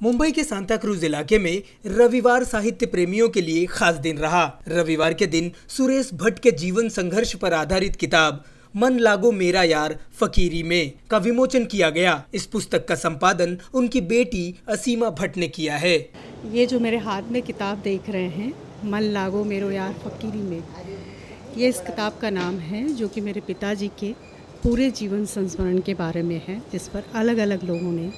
मुंबई के Santa cruise इलाके में रविवार साहित्य प्रेमियों के लिए खास दिन रहा। रविवार के दिन सुरेश भट्ट के जीवन संघर्ष पर आधारित किताब मन लागो मेरा यार फकीरी में का विमोचन किया गया। इस पुस्तक का संपादन उनकी बेटी असीमा भट्ट ने किया है। ये जो मेरे हाथ में किताब देख रहे हैं, मन लागो मेरो यार फकीरी में, ये इस किताब का नाम है, जो कि मेरे पिताजी के पूरे जीवन संस्मरण के बारे में है, जिस पर अलग अलग लोगों ने,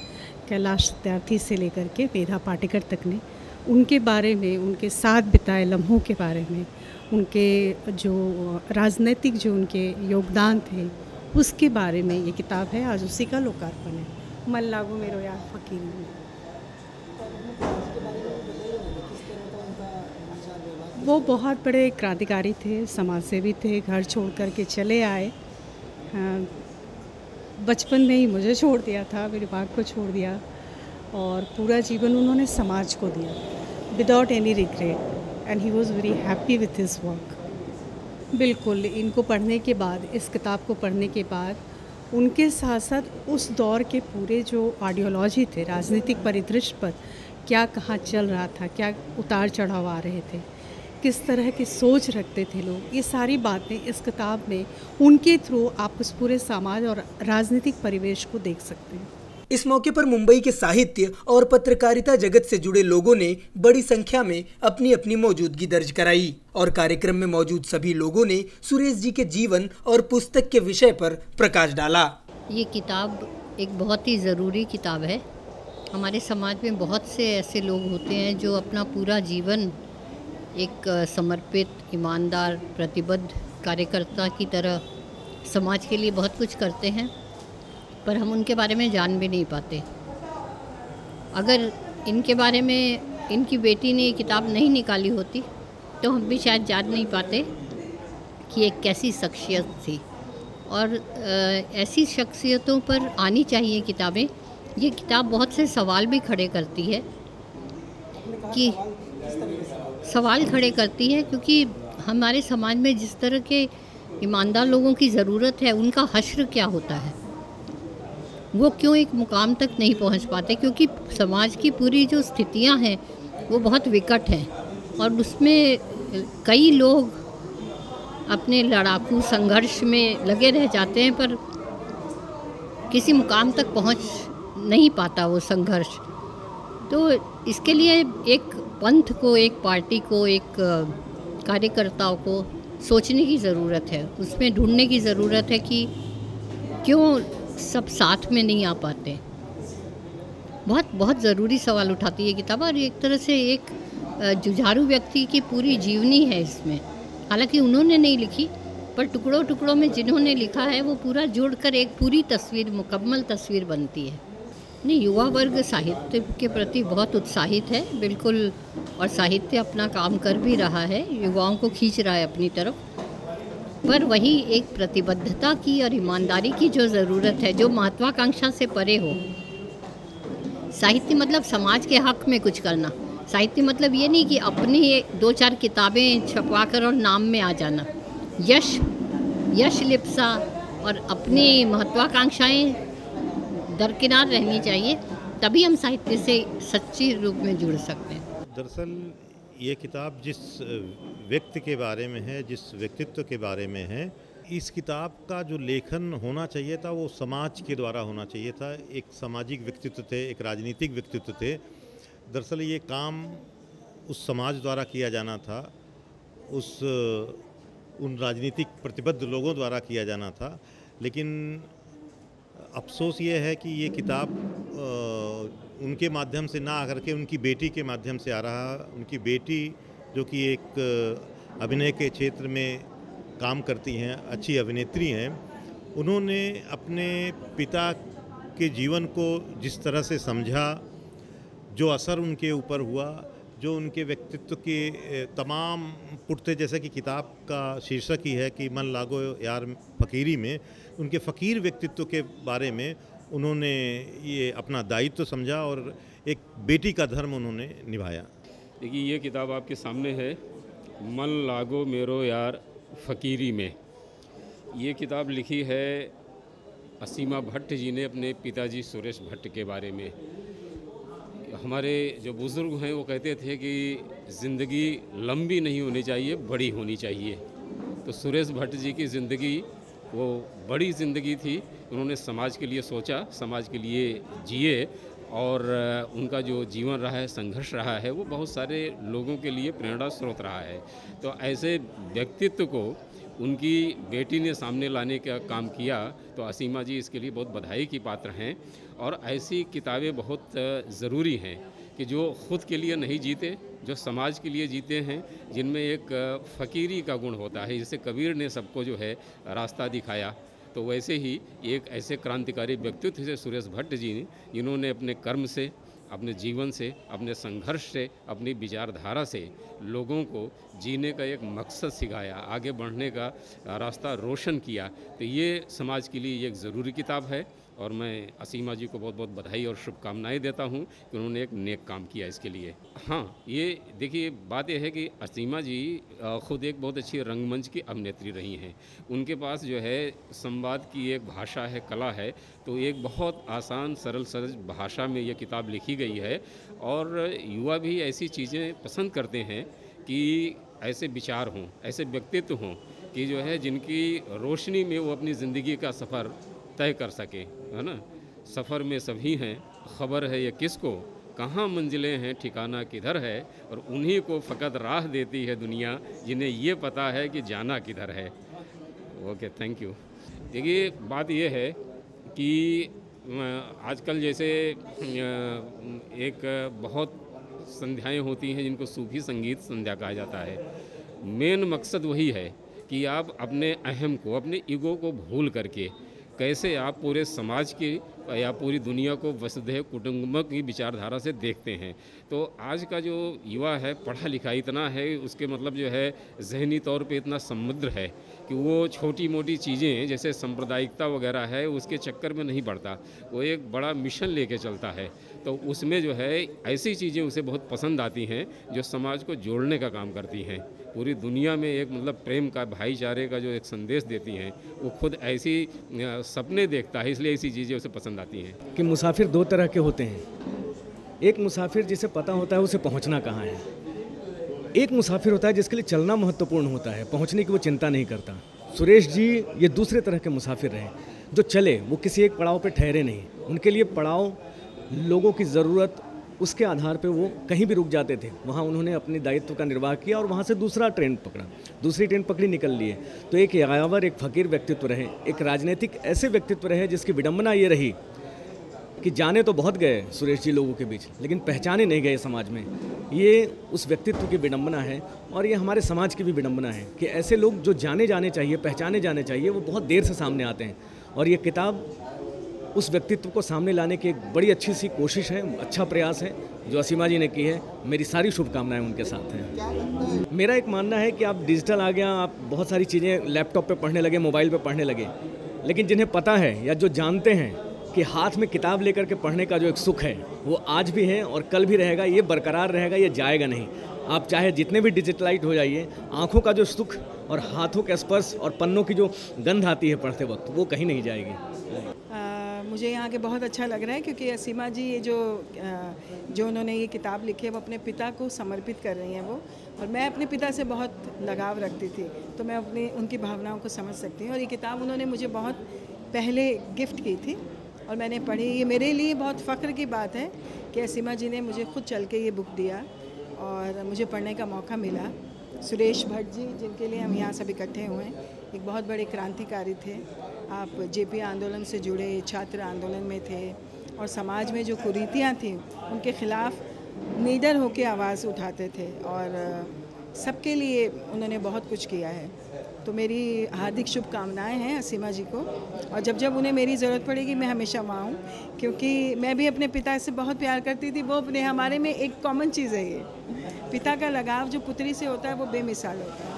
कैलाश सत्यार्थी से लेकर के मेधा पाटेकर तक ने उनके बारे में, उनके साथ बिताए लम्हों के बारे में, उनके जो राजनीतिक जो उनके योगदान थे उसके बारे में ये किताब है। आज उसी का लोकार्पण है, मन लागो मेरो यार फकीरी में। वो बहुत बड़े क्रांतिकारी थे, समाजसेवी थे, घर छोड़ कर के चले आए। बचपन में ही मुझे छोड़ दिया था, मेरे बाप को छोड़ दिया, और पूरा जीवन उन्होंने समाज को दिया without any regret, and he was very happy with his work. बिल्कुल, इनको पढ़ने के बाद, इस किताब को पढ़ने के बाद, उनके साथ साथ उस दौर के पूरे जो आइडियोलॉजी थे, राजनीतिक परिदृश्य पर क्या कहाँ चल रहा था, क्या उतार चढ़ाव आ रहे थे, किस तरह की सोच रखते थे लोग, ये सारी बातें इस किताब में उनके थ्रू आप उस पूरे समाज और राजनीतिक परिवेश को देख सकते हैं। इस मौके पर मुंबई के साहित्य और पत्रकारिता जगत से जुड़े लोगों ने बड़ी संख्या में अपनी अपनी मौजूदगी दर्ज कराई और कार्यक्रम में मौजूद सभी लोगों ने सुरेश जी के जीवन और पुस्तक के विषय पर प्रकाश डाला। ये किताब एक बहुत ही ज़रूरी किताब है। हमारे समाज में बहुत से ऐसे लोग होते हैं जो अपना पूरा जीवन एक समर्पित, ईमानदार, प्रतिबद्ध कार्यकर्ता की तरह समाज के लिए बहुत कुछ करते हैं, पर हम उनके बारे में जान भी नहीं पाते। अगर इनके बारे में इनकी बेटी ने ये किताब नहीं निकाली होती तो हम भी शायद जान नहीं पाते कि एक कैसी शख्सियत थी। और ऐसी शख्सियतों पर आनी चाहिए किताबें। ये किताब बहुत से सवाल भी खड़े करती है क्योंकि हमारे समाज में जिस तरह के ईमानदार लोगों की ज़रूरत है, उनका हश्र क्या होता है, वो क्यों एक मुकाम तक नहीं पहुंच पाते, क्योंकि समाज की पूरी जो स्थितियां हैं वो बहुत विकट हैं और उसमें कई लोग अपने लड़ाकू संघर्ष में लगे रह जाते हैं, पर किसी मुकाम तक पहुंच नहीं पाता वो संघर्ष। तो इसके लिए एक पंथ को, एक पार्टी को, एक कार्यकर्ताओं को सोचने की ज़रूरत है, उसमें ढूंढने की ज़रूरत है कि क्यों सब साथ में नहीं आ पाते। बहुत ज़रूरी सवाल उठाती है किताब, और एक तरह से एक जुझारू व्यक्ति की पूरी जीवनी है इसमें। हालांकि उन्होंने नहीं लिखी, पर टुकड़ों टुकड़ों में जिन्होंने लिखा है वो पूरा जोड़कर एक पूरी तस्वीर, मुकम्मल तस्वीर बनती है। नहीं, युवा वर्ग साहित्य के प्रति बहुत उत्साहित है, बिल्कुल, और साहित्य अपना काम कर भी रहा है, युवाओं को खींच रहा है अपनी तरफ, पर वही एक प्रतिबद्धता की और ईमानदारी की जो ज़रूरत है, जो महत्वाकांक्षा से परे हो। साहित्य मतलब समाज के हक में कुछ करना। साहित्य मतलब ये नहीं कि अपनी 2-4 किताबें छपवा कर और नाम में आ जाना। यश लिप्सा और अपनी महत्वाकांक्षाएं दरकिनार रहनी चाहिए, तभी हम साहित्य से सच्ची रूप में जुड़ सकते हैं। दरअसल ये किताब जिस व्यक्ति के बारे में है, जिस व्यक्तित्व के बारे में है, इस किताब का जो लेखन होना चाहिए था वो समाज के द्वारा होना चाहिए था। एक सामाजिक व्यक्तित्व थे, एक राजनीतिक व्यक्तित्व थे। दरअसल ये काम उस समाज द्वारा किया जाना था, उन राजनीतिक प्रतिबद्ध लोगों द्वारा किया जाना था। लेकिन अफसोस ये है कि ये किताब उनके माध्यम से ना आकर के उनकी बेटी के माध्यम से आ रहा। उनकी बेटी जो कि एक अभिनय के क्षेत्र में काम करती हैं, अच्छी अभिनेत्री हैं, उन्होंने अपने पिता के जीवन को जिस तरह से समझा, जो असर उनके ऊपर हुआ, जो उनके व्यक्तित्व के तमाम पुट्टे, जैसे कि किताब का शीर्षक ही है कि मन लागो यार फकीरी में, उनके फ़कीर व्यक्तित्व के बारे में उन्होंने ये अपना दायित्व समझा और एक बेटी का धर्म उन्होंने निभाया। देखिए, ये किताब आपके सामने है, मन लागो मेरो यार फकीरी में। ये किताब लिखी है असीमा भट्ट जी ने अपने पिताजी सुरेश भट्ट के बारे में। हमारे जो बुज़ुर्ग हैं वो कहते थे कि ज़िंदगी लंबी नहीं होनी चाहिए, बड़ी होनी चाहिए। तो सुरेश भट्ट जी की ज़िंदगी वो बड़ी ज़िंदगी थी। उन्होंने समाज के लिए सोचा, समाज के लिए जिए, और उनका जो जीवन रहा है, संघर्ष रहा है, वो बहुत सारे लोगों के लिए प्रेरणा स्रोत रहा है। तो ऐसे व्यक्तित्व को उनकी बेटी ने सामने लाने का काम किया, तो असीमा जी इसके लिए बहुत बधाई की पात्र हैं। और ऐसी किताबें बहुत ज़रूरी हैं कि जो ख़ुद के लिए नहीं जीते, जो समाज के लिए जीते हैं, जिनमें एक फ़कीरी का गुण होता है। जैसे कबीर ने सबको जो है रास्ता दिखाया, तो वैसे ही एक ऐसे क्रांतिकारी व्यक्तित्व थे सुरेश भट्ट जी ने, जिन्होंने अपने कर्म से, अपने जीवन से, अपने संघर्ष से, अपनी विचारधारा से लोगों को जीने का एक मकसद सिखाया, आगे बढ़ने का रास्ता रोशन किया। तो ये समाज के लिए एक ज़रूरी किताब है, और मैं असीमा जी को बहुत बहुत बधाई और शुभकामनाएं देता हूं कि उन्होंने एक नेक काम किया इसके लिए। हाँ, ये देखिए, बात यह है कि असीमा जी ख़ुद एक बहुत अच्छी रंगमंच की अभिनेत्री रही हैं। उनके पास जो है संवाद की एक भाषा है, कला है। तो एक बहुत आसान, सरल सहज भाषा में ये किताब लिखी गई है, और युवा भी ऐसी चीज़ें पसंद करते हैं कि ऐसे विचार हों, ऐसे व्यक्तित्व हों कि जो है जिनकी रोशनी में वो अपनी ज़िंदगी का सफ़र तय कर सके, है ना। सफ़र में सभी हैं, खबर है ये किसको, कहाँ मंजिलें हैं, ठिकाना किधर है, और उन्हीं को फ़कत राह देती है दुनिया, जिन्हें ये पता है कि जाना किधर है। Okay, thank you. देखिए, बात ये है कि आजकल जैसे एक बहुत संध्याएं होती हैं जिनको सूफी संगीत संध्या कहा जाता है। मेन मकसद वही है कि आप अपने अहम को, अपने ईगो को भूल करके कैसे आप पूरे समाज की या पूरी दुनिया को वसुधैव कुटुंबकम की विचारधारा से देखते हैं। तो आज का जो युवा है, पढ़ा लिखा इतना है, उसके मतलब जो है जहनी तौर पे इतना समुद्र है कि वो छोटी मोटी चीज़ें जैसे सांप्रदायिकता वगैरह है, उसके चक्कर में नहीं पड़ता। वो एक बड़ा मिशन लेके चलता है। तो उसमें जो है ऐसी चीज़ें उसे बहुत पसंद आती हैं जो समाज को जोड़ने का काम करती हैं, पूरी दुनिया में एक मतलब प्रेम का, भाईचारे का जो एक संदेश देती हैं। वो खुद ऐसी सपने देखता है, इसलिए ऐसी चीज़ें उसे पसंद आती हैं। कि मुसाफिर दो तरह के होते हैं। एक मुसाफिर जिसे पता होता है उसे पहुंचना कहाँ है। एक मुसाफिर होता है जिसके लिए चलना महत्वपूर्ण होता है, पहुंचने की वो चिंता नहीं करता। सुरेश जी ये दूसरे तरह के मुसाफिर रहे, जो चले, वो किसी एक पड़ाव पे ठहरे नहीं। उनके लिए पड़ाव, लोगों की ज़रूरत, उसके आधार पे वो कहीं भी रुक जाते थे। वहाँ उन्होंने अपने दायित्व का निर्वाह किया और वहाँ से दूसरा ट्रेन पकड़ा, दूसरी ट्रेन पकड़ी, निकल लिए। तो एक यायावर, एक फ़कीर व्यक्तित्व रहे, एक राजनीतिक ऐसे व्यक्तित्व रहे जिसकी विडंबना ये रही कि जाने तो बहुत गए सुरेश जी लोगों के बीच, लेकिन पहचाने नहीं गए समाज में। ये उस व्यक्तित्व की विडंबना है, और ये हमारे समाज की भी विडंबना है कि ऐसे लोग जो जाने जाने चाहिए, पहचाने जाने चाहिए, वो बहुत देर से सामने आते हैं। और ये किताब उस व्यक्तित्व को सामने लाने की एक बड़ी अच्छी सी कोशिश है, अच्छा प्रयास है जो असीमा जी ने की है। मेरी सारी शुभकामनाएं उनके साथ हैं। मेरा एक मानना है कि आप डिजिटल आ गया, आप बहुत सारी चीज़ें लैपटॉप पे पढ़ने लगे, मोबाइल पे पढ़ने लगे, लेकिन जिन्हें पता है या जो जानते हैं कि हाथ में किताब लेकर के पढ़ने का जो एक सुख है वो आज भी है और कल भी रहेगा, ये बरकरार रहेगा, ये जाएगा नहीं। आप चाहे जितने भी डिजिटलाइट हो जाइए, आँखों का जो सुख और हाथों के स्पर्श और पन्नों की जो गंध आती है पढ़ते वक्त, वो कहीं नहीं जाएगी। मुझे यहाँ के बहुत अच्छा लग रहा है क्योंकि असीमा जी ये जो उन्होंने ये किताब लिखी है वो अपने पिता को समर्पित कर रही हैं वो। और मैं अपने पिता से बहुत लगाव रखती थी, तो मैं उनकी भावनाओं को समझ सकती हूँ। और ये किताब उन्होंने मुझे बहुत पहले गिफ्ट की थी और मैंने पढ़ी। ये मेरे लिए बहुत फ़ख्र की बात है कि असीमा जी ने मुझे खुद चल के ये बुक दिया और मुझे पढ़ने का मौका मिला। सुरेश भट्ट जी, जिनके लिए हम यहाँ सब इकट्ठे हुए हैं, एक बहुत बड़े क्रांतिकारी थे। आप जेपी आंदोलन से जुड़े, छात्र आंदोलन में थे और समाज में जो कुरीतियाँ थीं उनके ख़िलाफ़ निडर होकर आवाज़ उठाते थे और सबके लिए उन्होंने बहुत कुछ किया है। तो मेरी हार्दिक शुभकामनाएं हैं असीमा जी को, और जब जब उन्हें मेरी ज़रूरत पड़ेगी मैं हमेशा वहाँ हूँ, क्योंकि मैं भी अपने पिता से बहुत प्यार करती थी। वो अपने, हमारे में एक कॉमन चीज़ है, ये पिता का लगाव जो पुत्री से होता है वो बेमिसाल होता है।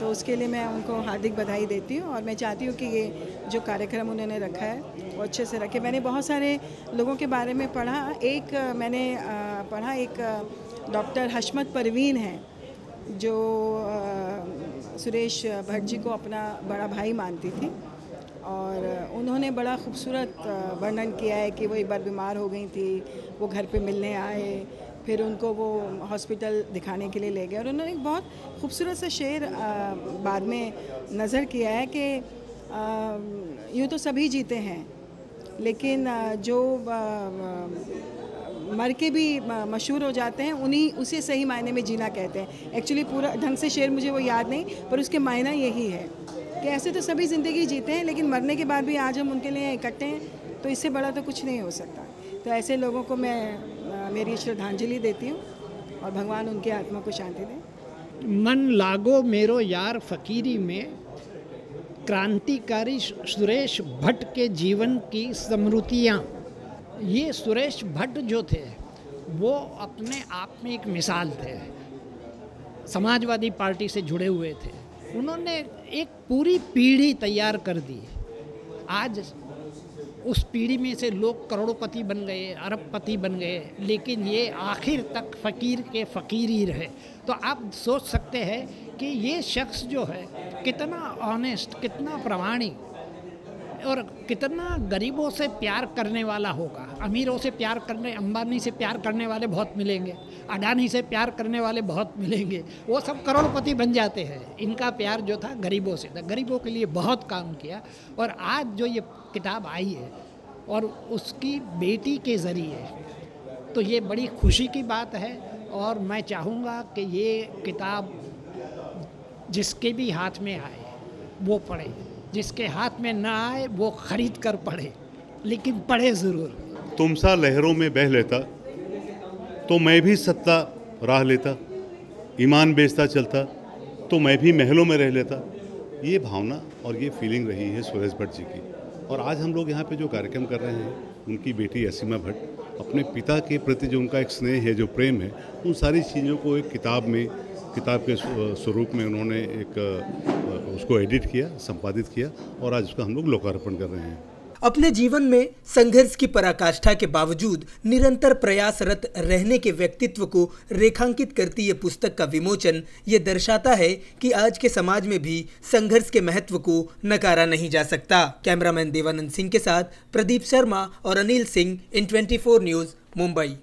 तो उसके लिए मैं उनको हार्दिक बधाई देती हूँ और मैं चाहती हूँ कि ये जो कार्यक्रम उन्होंने रखा है वो अच्छे से रखे। मैंने बहुत सारे लोगों के बारे में पढ़ा। मैंने पढ़ा एक डॉक्टर हशमत परवीन है जो सुरेश भट्ट जी को अपना बड़ा भाई मानती थी और उन्होंने बड़ा खूबसूरत वर्णन किया है कि वो एक बार बीमार हो गई थी, वो घर पे मिलने आए, फिर उनको वो हॉस्पिटल दिखाने के लिए ले गए, और उन्होंने एक बहुत खूबसूरत सा शेर बाद में नज़र किया है कि यूँ तो सभी जीते हैं, लेकिन जो मर के भी मशहूर हो जाते हैं उसे सही मायने में जीना कहते हैं। एक्चुअली पूरा ढंग से शेर मुझे वो याद नहीं, पर उसके मायना यही है कि ऐसे तो सभी ज़िंदगी जीते हैं, लेकिन मरने के बाद भी आज हम उनके लिए इकट्ठे हैं, तो इससे बड़ा तो कुछ नहीं हो सकता। तो ऐसे लोगों को मैं मेरी श्रद्धांजलि देती हूँ और भगवान उनकी आत्मा को शांति दे। मन लागो मेरो यार फकीरी में क्रांतिकारी सुरेश भट्ट के जीवन की स्मृतियाँ। ये सुरेश भट्ट जो थे वो अपने आप में एक मिसाल थे, समाजवादी पार्टी से जुड़े हुए थे। उन्होंने एक पूरी पीढ़ी तैयार कर दी। आज उस पीढ़ी में से लोग करोड़पति बन गए, अरबपति बन गए, लेकिन ये आखिर तक फ़कीर के फ़कीर ही रहे। तो आप सोच सकते हैं कि ये शख्स जो है कितना ऑनेस्ट, कितना प्रामाणिक और कितना गरीबों से प्यार करने वाला होगा। अमीरों से प्यार करने, अंबानी से प्यार करने वाले बहुत मिलेंगे, अडानी से प्यार करने वाले बहुत मिलेंगे, वो सब करोड़पति बन जाते हैं। इनका प्यार जो था गरीबों से था, गरीबों के लिए बहुत काम किया। और आज जो ये किताब आई है और उसकी बेटी के ज़रिए, तो ये बड़ी खुशी की बात है। और मैं चाहूँगा कि ये किताब जिसके भी हाथ में आए वो पढ़े, जिसके हाथ में ना आए वो खरीद कर पढ़े, लेकिन पढ़े ज़रूर। तुम सा लहरों में बह लेता तो मैं भी सत्ता राह लेता, ईमान बेचता चलता तो मैं भी महलों में रह लेता। ये भावना और ये फीलिंग रही है सुरेश भट्ट जी की। और आज हम लोग यहाँ पे जो कार्यक्रम कर रहे हैं, उनकी बेटी असीमा भट्ट अपने पिता के प्रति जो उनका एक स्नेह है, जो प्रेम है, उन सारी चीज़ों को एक किताब के स्वरूप में उन्होंने एक उसको एडिट किया, संपादित किया और आज उसका हम लोग लोकार्पण कर रहे हैं। अपने जीवन में संघर्ष की पराकाष्ठा के बावजूद निरंतर प्रयासरत रहने के व्यक्तित्व को रेखांकित करती ये पुस्तक का विमोचन ये दर्शाता है कि आज के समाज में भी संघर्ष के महत्व को नकारा नहीं जा सकता। कैमरामैन देवानंद सिंह के साथ प्रदीप शर्मा और अनिल सिंह, इन 24 न्यूज़, मुंबई।